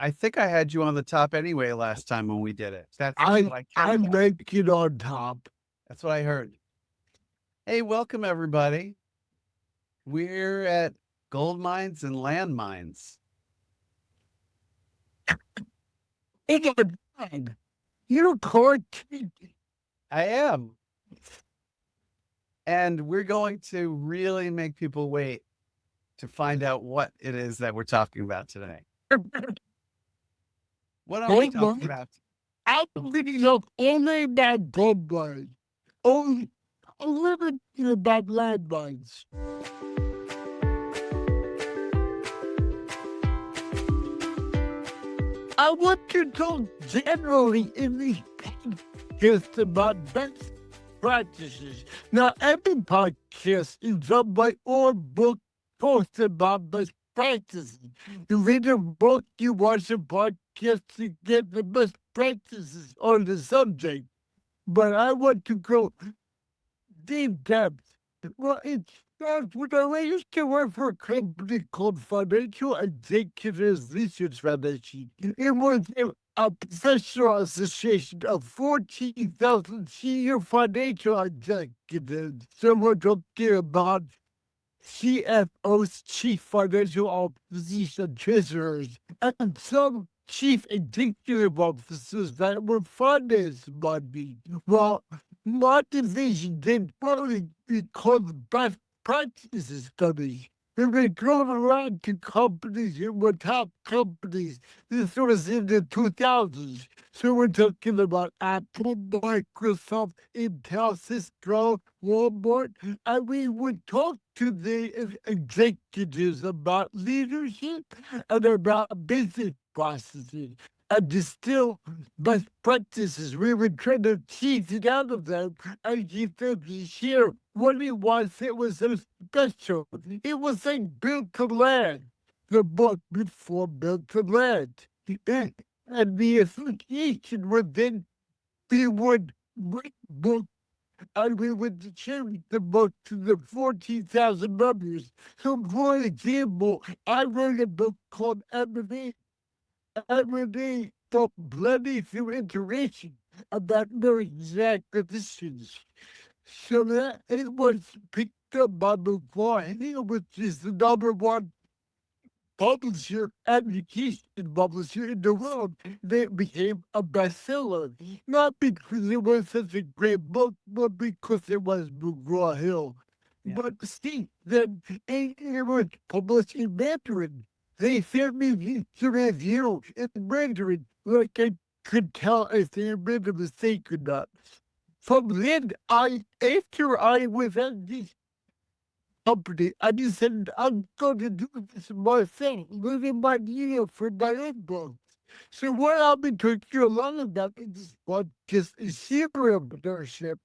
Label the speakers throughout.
Speaker 1: I think I had you on the top anyway last time when we did it. That's what I
Speaker 2: I
Speaker 1: counted.
Speaker 2: make it on top.
Speaker 1: That's what I heard. Hey, welcome everybody. We're at Gold Mines and Landmines.
Speaker 2: It's a bag. You're correct.
Speaker 1: I am. And we're going to really make people wait to find out what it is that we're talking about today. What are we talking about?
Speaker 2: I'm thinking of only that gold mine. Only a little bit about landmines. I want to talk generally in these podcasts about best practices. Now, every podcast in some way or book talks about best practices. You read a book, you watch a podcast to get the best practices on the subject. But I want to go deep depth. Well, it starts with I used to work for a company called Financial Executives Research Foundation. It was a professional association of 14,000 senior financial executives. So we're talking about CFOs, chief financial officers, and treasurers, and some chief executive officers that were financed by me. Well, my division did probably because best practices studies. And they go around to companies that were top companies. This was in the 2000s. So we're talking about Apple, Microsoft, Intel, Cisco, Walmart. And we would talk to the executives about leadership and about business processes and distill best practices. We were trying to tease it out of them and give them to share what it was that was so special. It was like Built to Land, the book before Built to Land. And the association would then, we would write books and we would distribute the book to the 14,000 members. So, for example, I wrote a book called M&A for bloody through iteration about mergers and acquisitions. So that it was picked up by McDonald, which is the number one publisher, education publisher in the world. They became a bestseller. Not because it was such a great book, but because it was McGraw-Hill.
Speaker 1: Yeah.
Speaker 2: But see, then it was published in Mandarin. They sent me the review in Mandarin, like I could tell if they made a mistake or not. From then, after I was at this company, I just said, I'm going to do this myself, living my year for my own books. So what I've been talking a lot about in this podcast is entrepreneurship.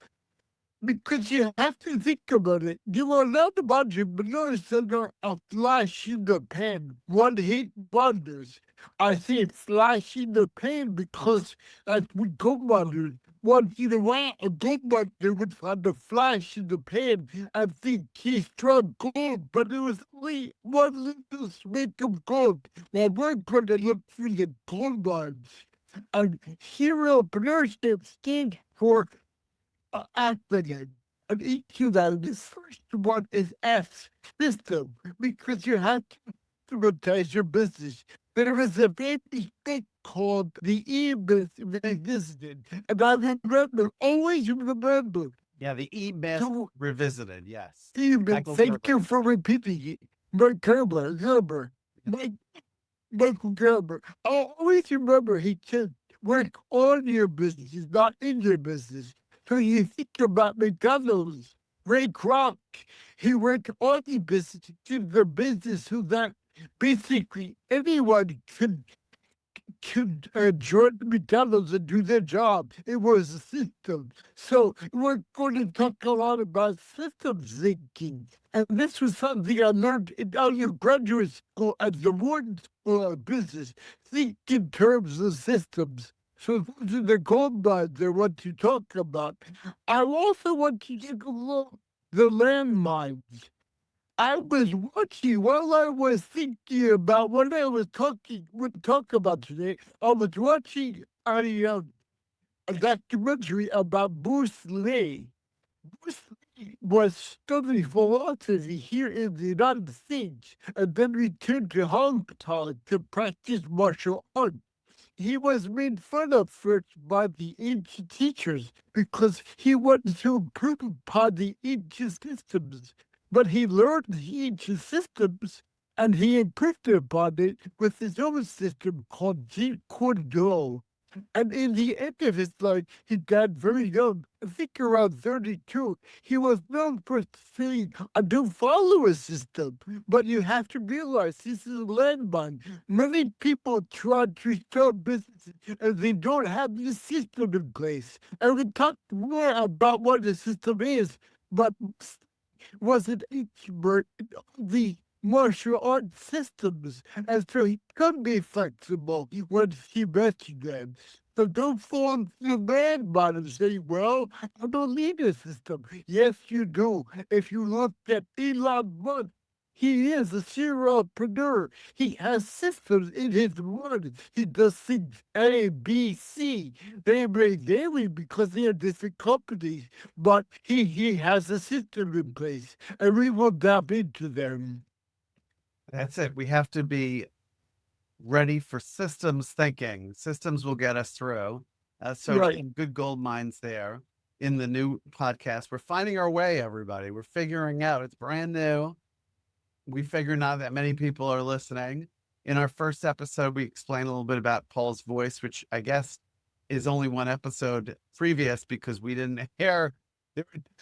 Speaker 2: Because you have to think about it. You are not a bunch of entrepreneurs that are a flash in the pan, one hit wonders. I say flash in the pan because as we go wonders, once in a while, a gold miner would find a flash in the pan and think he struck gold, but it was only one little speck of gold. Now we're going to look for the gold mines. And entrepreneurship stands for acronym. And each of them, the first one is S, system, because you have to systematize your business. There was a fancy thing called the e-myth that existed. And I remember, always remember.
Speaker 1: Yeah, the E-Myth Revisited, yes.
Speaker 2: E-myth, thank you for repeating it. Michael Gerber. Michael Gerber. I always remember he said, work on your business, not in your business. So you think about McDonald's, Ray Kroc, he worked on the business to the business so that basically anyone could join McDonald's and do their job. It was a system. So we're going to talk a lot about systems thinking. And this was something I learned in undergraduate school at the Wharton School of Business. Think in terms of systems. So those are the gold mines I want to talk about. I also want to take a look at the landmines. I was watching while I was thinking about what I was would talk about today. I was watching a documentary about Bruce Lee. Bruce Lee was studying philosophy here in the United States and then returned to Hong Kong to practice martial arts. He was made fun of first by the ancient teachers because he wanted to improve upon the ancient systems. But he learned the ancient systems and he improved upon it with his own system called Jeet Kune Do. And in the end of his life, he died very young, I think around 32. He was known for saying, I do follow a system, but you have to realize this is a landmine. Many people try to start businesses and they don't have the system in place. And we talked more about what the system is, but was an expert in all the martial arts systems, and so he could be flexible once he mentioned them. So don't fall into the landmine and say, well, I don't need a system. Yes, you do. If you look at Elon Musk, he is a serialpreneur. He has systems in his mind. He does things A, B, C. They may vary because they are different companies, but he has a system in place, and we will dive into them.
Speaker 1: That's it. We have to be ready for systems thinking. Systems will get us through. So
Speaker 2: Right.
Speaker 1: some good gold mines there in the new podcast. We're finding our way, everybody. We're figuring out. It's brand new. We figure not that many people are listening. In our first episode, we explained a little bit about Paul's voice, which I guess is only one episode previous because we didn't hear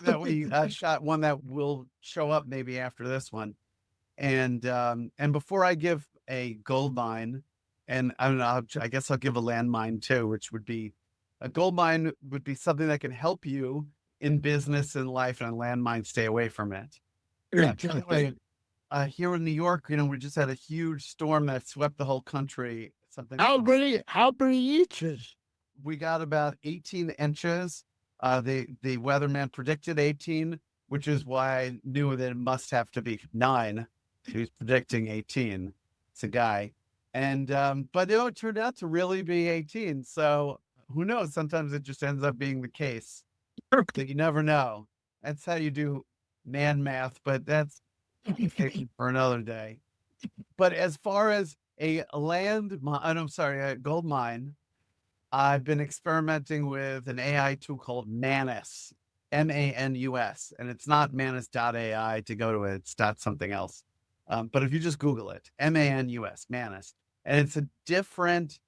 Speaker 1: that we shot one that will show up maybe after this one. And before I give a gold mine, and I don't know, I guess I'll give a landmine too, which would be a gold mine would be something that can help you in business and life, and a landmine, stay away from it. By the way, here in New York, we just had a huge storm that swept the whole country. Something
Speaker 2: How many inches?
Speaker 1: we got about 18 inches. The weatherman predicted 18, which is why I knew that it must have to be 9. He was predicting 18. It's a guy. And but it turned out to really be 18. So who knows? Sometimes it just ends up being the case. That you never know. That's how you do man math, but that's for another day. But as far as a gold mine, I've been experimenting with an AI tool called Manus, Manus, and it's not manus.ai to go to it. It's dot something else. But if you just Google it, Manus, Manus, and it's a different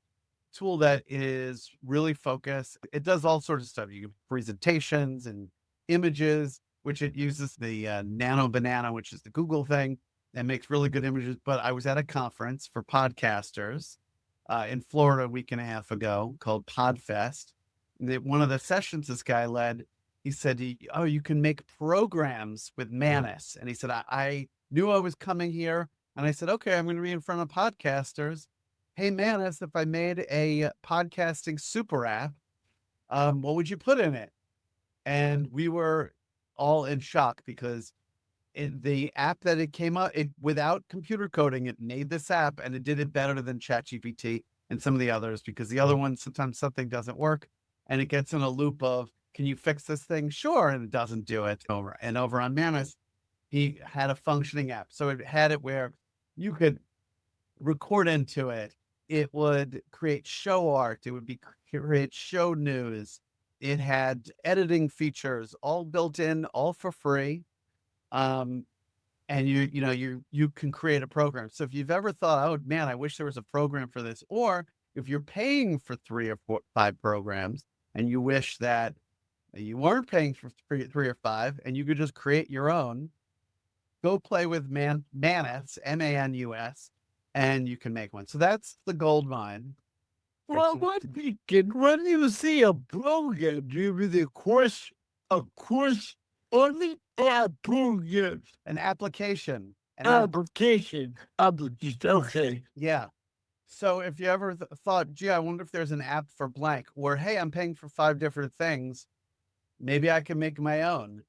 Speaker 1: tool that is really focused. It does all sorts of stuff. You can presentations and images, which it uses the Nano Banana, which is the Google thing, that makes really good images. But I was at a conference for podcasters in Florida a week and a half ago called Podfest. One of the sessions this guy led, he said, "Oh, you can make programs with Manus." And he said, I knew I was coming here. And I said, okay, I'm going to be in front of podcasters. Hey, Manus, if I made a podcasting super app, what would you put in it? And we were all in shock because the app that it came up, without computer coding, it made this app and it did it better than ChatGPT and some of the others, because the other ones, sometimes something doesn't work and it gets in a loop of, can you fix this thing? Sure. And it doesn't do it. Over on Manus, he had a functioning app. So it had it where you could record into it. It would create show art. It would create show news. It had editing features all built in, all for free. And you can create a program. So if you've ever thought, oh man, I wish there was a program for this, or if you're paying for 3 or 4, 5 programs and you wish that you weren't paying for 3 or 5 and you could just create your own, go play with Manus, Manus, and you can make one. So that's the gold mine.
Speaker 2: Well, what thinking when you see a program, do you mean a course only or a program?
Speaker 1: An application.
Speaker 2: Application. Okay.
Speaker 1: Yeah. So if you ever thought, gee, I wonder if there's an app for blank, or hey, I'm paying for 5 different things, maybe I can make my own.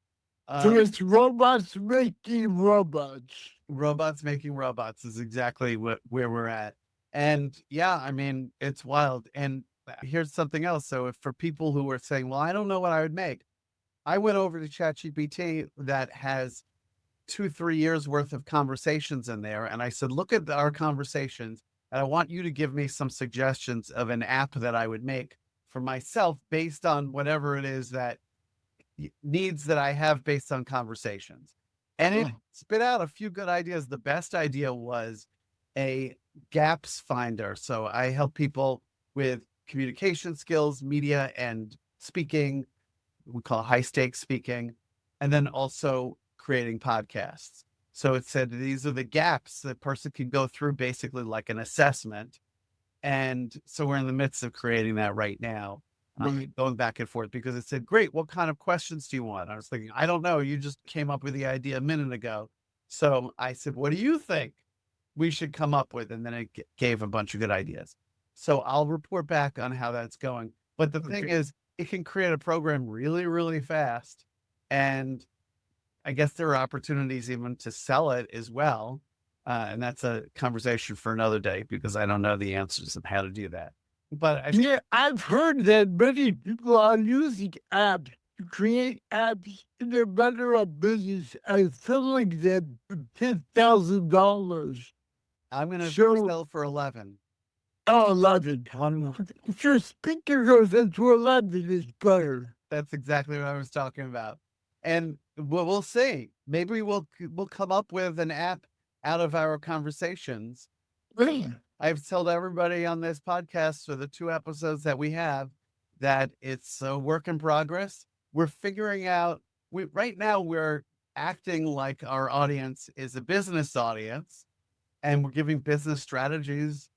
Speaker 2: So
Speaker 1: Uh,
Speaker 2: it's robots making robots.
Speaker 1: robots making robots is exactly where we're at. And yeah, I mean, it's wild. And here's something else. So if for people who are saying, well, I don't know what I would make, I went over to ChatGPT that has 2, 3 years worth of conversations in there. And I said, look at our conversations. And I want you to give me some suggestions of an app that I would make for myself based on whatever it is that needs that I have based on conversations. And it spit out a few good ideas. The best idea was a gaps finder. So I help people with communication skills, media, and speaking. We call high stakes speaking, and then also creating podcasts. So it said these are the gaps the person can go through, basically like an assessment. And so we're in the midst of creating that right now, going back and forth because it said, great, what kind of questions do you want? I was thinking, I don't know. You just came up with the idea a minute ago. So I said, what do you think we should come up with? And then it gave a bunch of good ideas. So I'll report back on how that's going. But the thing is, it can create a program really, really fast. And I guess there are opportunities even to sell it as well. And that's a conversation for another day because I don't know the answers of how to do that. But
Speaker 2: Yeah, I've heard that many people are using apps to create apps in their matter of business and selling them for $10,000.
Speaker 1: I'm going to
Speaker 2: So,
Speaker 1: sell for 11.
Speaker 2: oh, 11. If your speaker goes into 11, it's better.
Speaker 1: That's exactly what I was talking about. And we'll see. Maybe we'll come up with an app out of our conversations. I've told everybody on this podcast for the 2 episodes that we have that it's a work in progress. We're figuring out right now we're acting like our audience is a business audience and we're giving business strategies.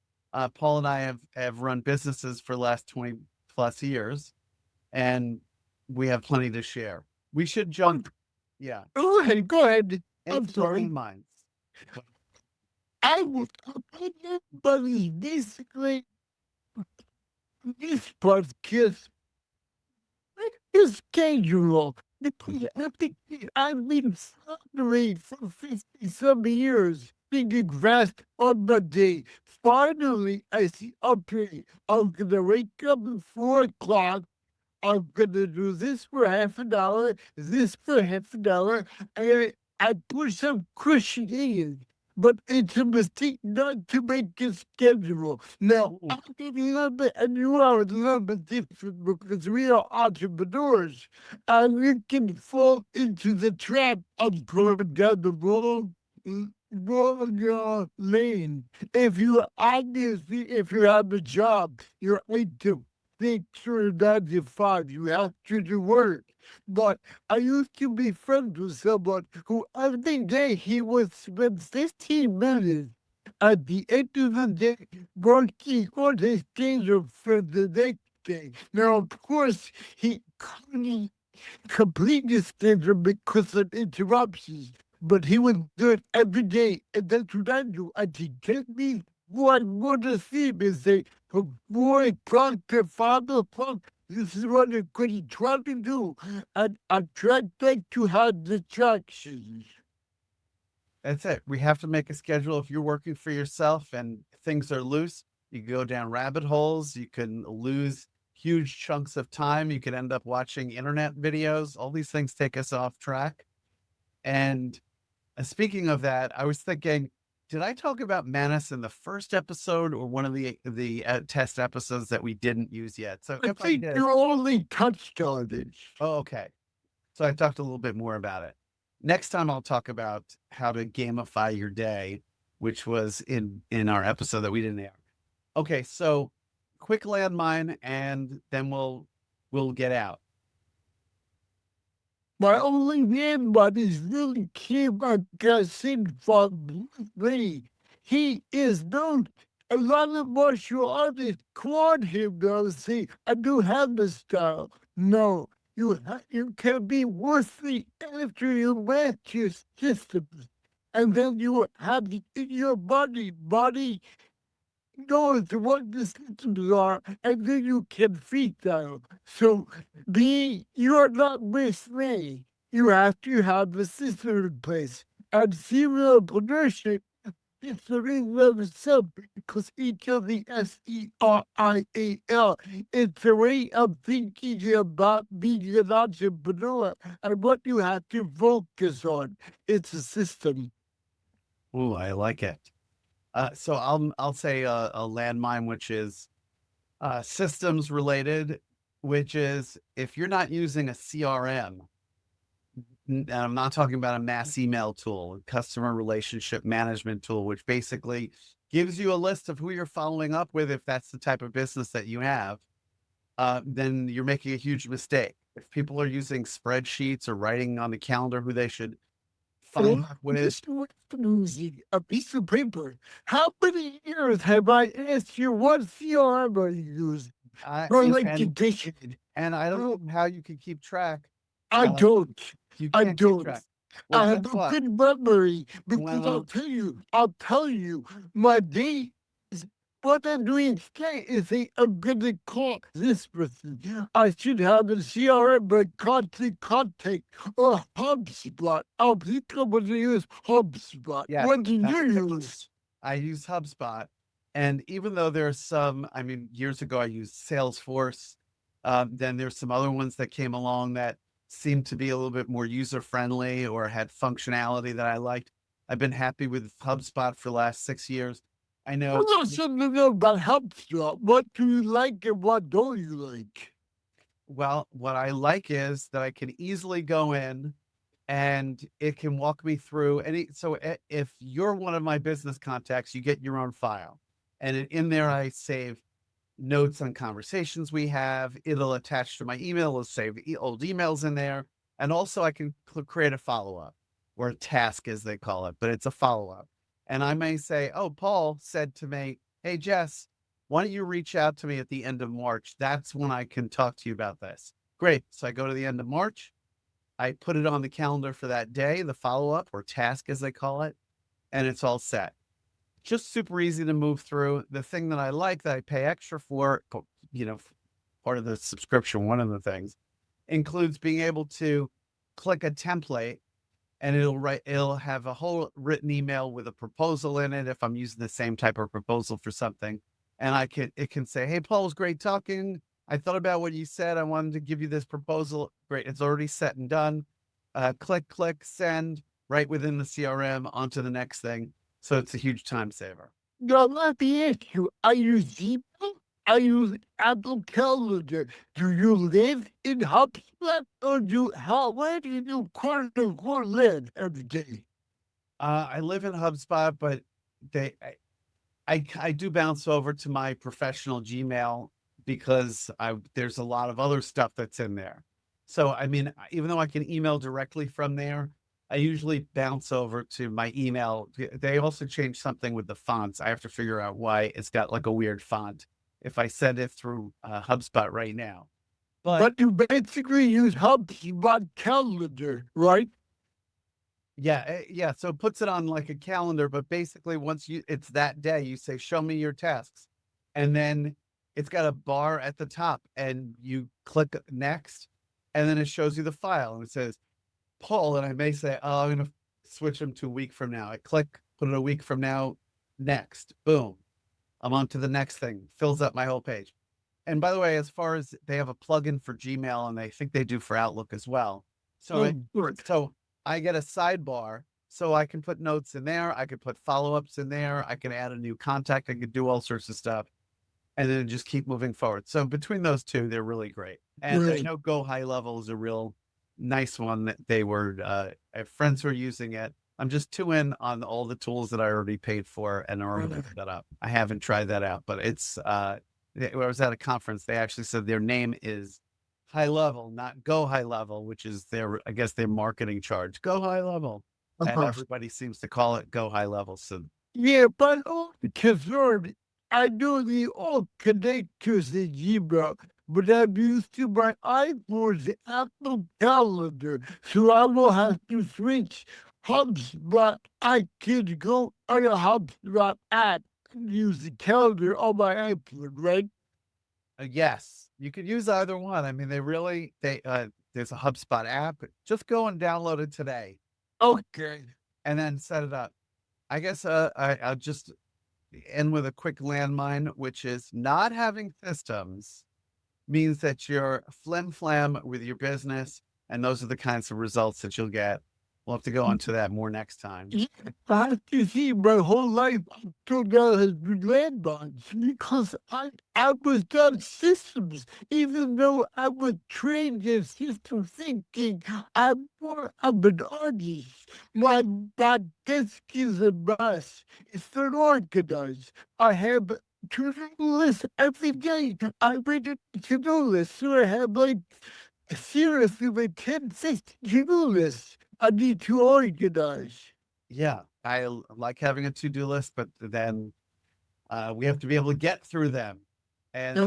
Speaker 1: Paul and I have run businesses for the last 20 plus years and we have plenty to share. We should jump. Yeah.
Speaker 2: Go ahead, go ahead. I'm
Speaker 1: Into
Speaker 2: sorry.
Speaker 1: minds.
Speaker 2: I will tell everybody basically this podcast is schedule. I've been suffering for 50-some years, thinking fast on the day. Finally, I see, okay, I'm going to wake up at 4 o'clock. I'm going to do this for half an hour, this for half an hour, and I put some cushion in. But it's a mistake not to make a schedule. Now, I can love it, and you are a little bit different because we are entrepreneurs, and we can fall into the trap of going down the wrong lane. If you obviously, if you have a job, you're into think through 95, you have to do work. But I used to be friends with someone who every day he would spend 15 minutes at the end of the day working on his schedule for the next day. Now, of course, he couldn't complete his schedule because of interruptions, but he would do it every day. And that's what I do. I think get me what I want to see is say, from 4 o'clock to 5 o'clock, this is what I'm going to try to do. And I try not to have distractions.
Speaker 1: That's it. We have to make a schedule. If you're working for yourself and things are loose, you can go down rabbit holes. You can lose huge chunks of time. You could end up watching internet videos. All these things take us off track. And speaking of that, I was thinking, did I talk about Manus in the first episode or one of the test episodes that we didn't use yet? So
Speaker 2: I
Speaker 1: if I
Speaker 2: think
Speaker 1: did,
Speaker 2: you only touched on it.
Speaker 1: oh, okay. So I talked a little bit more about it. Next time I'll talk about how to gamify your day, which was in our episode that we didn't air. Okay, so quick landmine and then we'll get out.
Speaker 2: My only man but is really came guessing from me. He is known. A lot of martial artists called him to say, I do have the style. No, you can be worthy after you master your systems. And then you have it in your body. Body knows what the systems are, and then you can feed them. So you're not with me. you have to have a system in place. And serial entrepreneurship is very simple because each of the SERIAL, it's a way of thinking about being an entrepreneur and what you have to focus on. It's a system.
Speaker 1: Ooh, I like it. So I'll say a landmine, which is systems related, which is if you're not using a CRM, and I'm not talking about a mass email tool, a customer relationship management tool, which basically gives you a list of who you're following up with if that's the type of business that you have, then you're making a huge mistake. If people are using spreadsheets or writing on the calendar who they should follow up with,
Speaker 2: Just losing a piece of paper. How many years have I asked you what CRM are you using?
Speaker 1: I,
Speaker 2: Or
Speaker 1: and,
Speaker 2: like
Speaker 1: and
Speaker 2: condition.
Speaker 1: and I don't know how you can keep track.
Speaker 2: I
Speaker 1: Uh,
Speaker 2: don't.
Speaker 1: you
Speaker 2: I
Speaker 1: can't keep
Speaker 2: don't.
Speaker 1: track. Well,
Speaker 2: I
Speaker 1: guess
Speaker 2: have a
Speaker 1: what?
Speaker 2: good memory because
Speaker 1: Well,
Speaker 2: I'll tell you, my day is what I'm doing today is I'm gonna call this person. I should have a CRM but constant contact or HubSpot. I'll think I'm gonna use HubSpot.
Speaker 1: yes,
Speaker 2: What do
Speaker 1: that's
Speaker 2: you use?
Speaker 1: I use HubSpot. And even though there's some, I mean, years ago I used Salesforce. Then there's some other ones that came along that seemed to be a little bit more user friendly or had functionality that I liked. I've been happy with HubSpot for the last 6 years. I
Speaker 2: Well,
Speaker 1: know,
Speaker 2: that's something to know about HubSpot. What do you like and what don't you like?
Speaker 1: well, what I like is that I can easily go in and it can walk me through any. So if you're one of my business contacts, you get your own file. And in there, I save notes on conversations we have. It'll attach to my email. It'll save old emails in there. And also I can create a follow-up or a task as they call it, but it's a follow-up. And I may say, oh, Paul said to me, hey, Jess, why don't you reach out to me at the end of March? That's when I can talk to you about this. Great. So I go to the end of March. I put it on the calendar for that day, the follow-up or task as they call it, and it's all set. Just super easy to move through. The thing that I like that I pay extra for, you know, part of the subscription, one of the things includes being able to click a template and it'll have a whole written email with a proposal in it if I'm using the same type of proposal for something. And it can say, hey, Paul, it was great talking. I thought about what you said. I wanted to give you this proposal. Great. It's already set and done. Click, send right within the CRM onto the next thing. So it's a huge time saver.
Speaker 2: Now, let me ask you, I use email, I use Apple Calendar. Do you live in HubSpot or where do you quote unquote live every day?
Speaker 1: I live in HubSpot, but they, I do bounce over to my professional Gmail because there's a lot of other stuff that's in there. So, I mean, even though I can email directly from there, I usually bounce over to my email. They also changed something with the fonts. I have to figure out why it's got like a weird font if I send it through HubSpot right now. But
Speaker 2: But you basically use HubSpot Calendar, right?
Speaker 1: yeah, yeah. So it puts it on like a calendar, but basically it's that day, you say, show me your tasks. And then it's got a bar at the top and you click next and then it shows you the file and it says, Paul, and I may say, oh, I'm going to switch them to a week from now. I click, put it a week from now, next, boom. I'm on to the next thing, fills up my whole page. And by the way, as far as they have a plugin for Gmail and they think they do for Outlook as well. So,
Speaker 2: Oh, good.
Speaker 1: so I get a sidebar so I can put notes in there. I could put follow-ups in there. I can add a new contact. I could do all sorts of stuff and then just keep moving forward. So between those two, they're really great. And I
Speaker 2: Great.
Speaker 1: know Go High Level is a real nice one that I have friends who are using it. I'm just too in on all the tools that I already paid for and are already set up. I haven't tried that out, but it's when I was at a conference, they actually said their name is High Level, not Go High Level, which is I guess their marketing charge. Go High Level. And everybody seems to call it Go High Level. So
Speaker 2: Yeah, but all the concern, I know they all connect to the Gmail, but I'm used to my iPhone's Apple Calendar, so I will have to switch HubSpot. I can go on a HubSpot app and use the calendar on my iPhone, right?
Speaker 1: yes, you could use either one. I mean, there's a HubSpot app. Just go and download it today
Speaker 2: Okay.
Speaker 1: and then set it up. I guess I'll just end with a quick landmine, which is not having systems means that you're flim flam with your business. And those are the kinds of results that you'll get. We'll have to go into that more next time.
Speaker 2: I have to see my whole life until now has been landmines because I was done systems, even though I was trained in system thinking. I'm more of an artist. My desk is a mess. It's not organized. I have to-do list every day. I read a to-do list, so I have like seriously like 10, 15 to-do lists. I need to organize.
Speaker 1: Yeah, like having a to-do list, but then we have to be able to get through them. And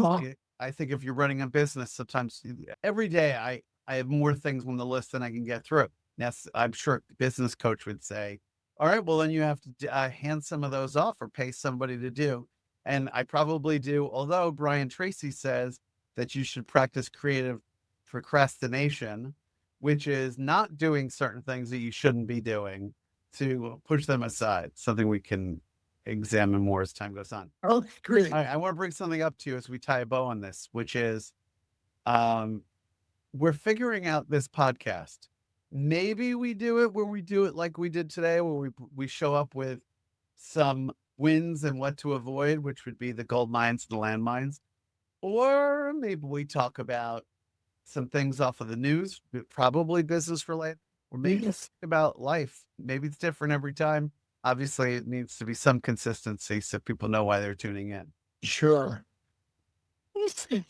Speaker 1: I think if you're running a business, sometimes every day I have more things on the list than I can get through. Yes, I'm sure a business coach would say, all right, well, then you have to hand some of those off or pay somebody to do. And I probably do, although Brian Tracy says that you should practice creative procrastination, which is not doing certain things that you shouldn't be doing to push them aside, something we can examine more as time goes on.
Speaker 2: Oh, great.
Speaker 1: All right, I want to bring something up to you as we tie a bow on this, which is we're figuring out this podcast. Maybe we do it where we do it like we did today, where we show up with some wins and what to avoid, which would be the gold mines and the landmines. Or maybe we talk about some things off of the news, probably business related, or maybe it's about life. Maybe it's different every time. Obviously, it needs to be some consistency so people know why they're tuning in.
Speaker 2: Sure. We'll see.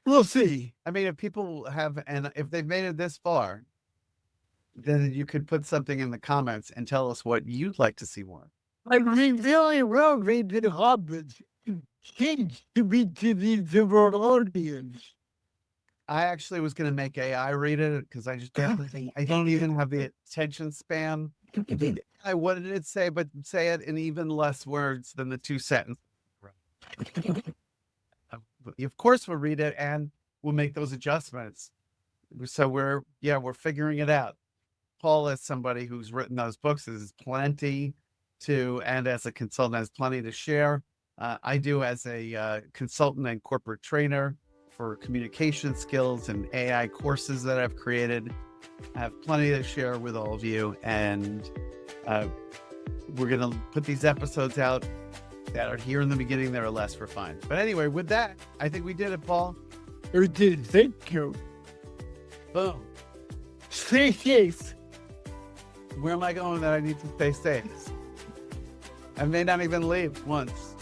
Speaker 2: We'll see.
Speaker 1: I mean, if people have, and if they've made it this far, then you could put something in the comments and tell us what you'd like to see more.
Speaker 2: I really well read the Hobbits. Seems to be to the different audience.
Speaker 1: I actually was going to make AI read it because I don't even have the attention span. What did it say? But say it in even less words than the 2 sentences. Of course, we'll read it and we'll make those adjustments. So we're figuring it out. Paul, as somebody who's written those books, is plenty to, and as a consultant, has plenty to share. I do as a consultant and corporate trainer for communication skills and AI courses that I've created. I have plenty to share with all of you, and we're going to put these episodes out that are here in the beginning that are less refined. But anyway, with that, I think we did it, Paul.
Speaker 2: We did. Thank you.
Speaker 1: Boom.
Speaker 2: Stay safe.
Speaker 1: Where am I going that I need to stay safe? I may not even leave once.